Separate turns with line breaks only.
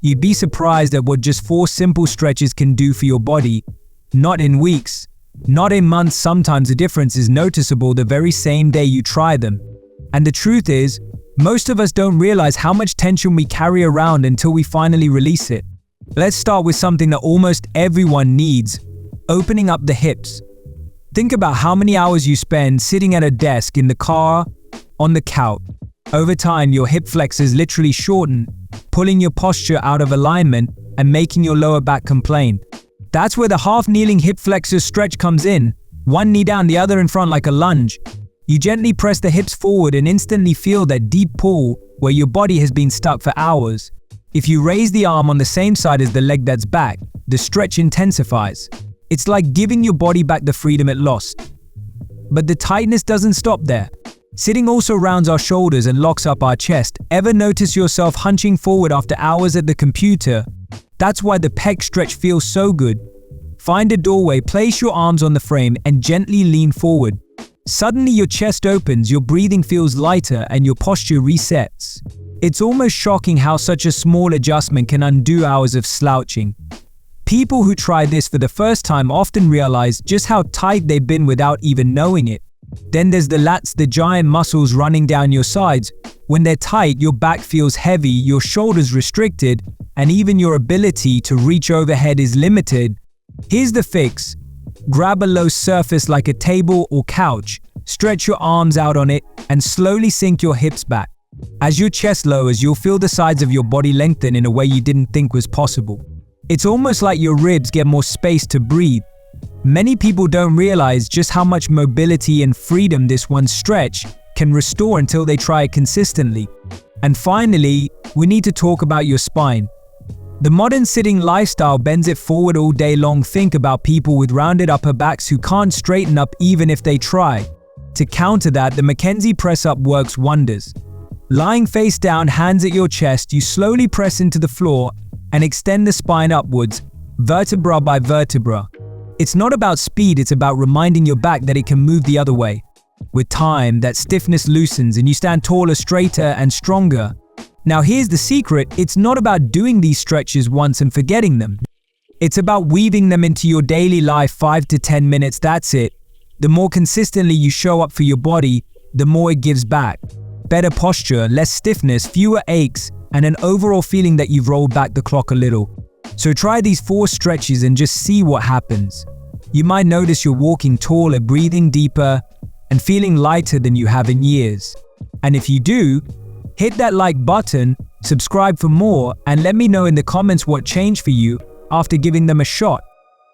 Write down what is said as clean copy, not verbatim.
You'd be surprised at what just 4 simple stretches can do for your body. Not in weeks, not in months. Sometimes the difference is noticeable the very same day you try them. And the truth is, most of us don't realize how much tension we carry around until we finally release it. Let's start with something that almost everyone needs: opening up the hips. Think about how many hours you spend sitting at a desk, in the car, on the couch. Over time, your hip flexors literally shorten, pulling your posture out of alignment and making your lower back complain. That's where the half-kneeling hip flexor stretch comes in. One knee down, the other in front like a lunge. You gently press the hips forward and instantly feel that deep pull where your body has been stuck for hours. If you raise the arm on the same side as the leg that's back, the stretch intensifies. It's like giving your body back the freedom it lost. But the tightness doesn't stop there. Sitting also rounds our shoulders and locks up our chest. Ever notice yourself hunching forward after hours at the computer? That's why the pec stretch feels so good. Find a doorway, place your arms on the frame, and gently lean forward. Suddenly your chest opens, your breathing feels lighter, and your posture resets. It's almost shocking how such a small adjustment can undo hours of slouching. People who try this for the first time often realize just how tight they've been without even knowing it. Then there's the lats, the giant muscles running down your sides. When they're tight, your back feels heavy, your shoulders restricted, and even your ability to reach overhead is limited. Here's the fix. Grab a low surface like a table or couch, stretch your arms out on it, and slowly sink your hips back. As your chest lowers, you'll feel the sides of your body lengthen in a way you didn't think was possible. It's almost like your ribs get more space to breathe. Many people don't realize just how much mobility and freedom this one stretch can restore until they try it consistently. And finally, we need to talk about your spine. The modern sitting lifestyle bends it forward all day long. Think about people with rounded upper backs who can't straighten up even if they try. To counter that, the Mackenzie press-up works wonders. Lying face down, hands at your chest, you slowly press into the floor and extend the spine upwards, vertebra by vertebra. It's not about speed, it's about reminding your back that it can move the other way. With time, that stiffness loosens and you stand taller, straighter, and stronger. Now here's the secret, it's not about doing these stretches once and forgetting them. It's about weaving them into your daily life, 5 to 10 minutes, that's it. The more consistently you show up for your body, the more it gives back. Better posture, less stiffness, fewer aches, and an overall feeling that you've rolled back the clock a little. So try these 4 stretches and just see what happens. You might notice you're walking taller, breathing deeper, and feeling lighter than you have in years. And if you do, hit that like button, subscribe for more, and let me know in the comments what changed for you after giving them a shot.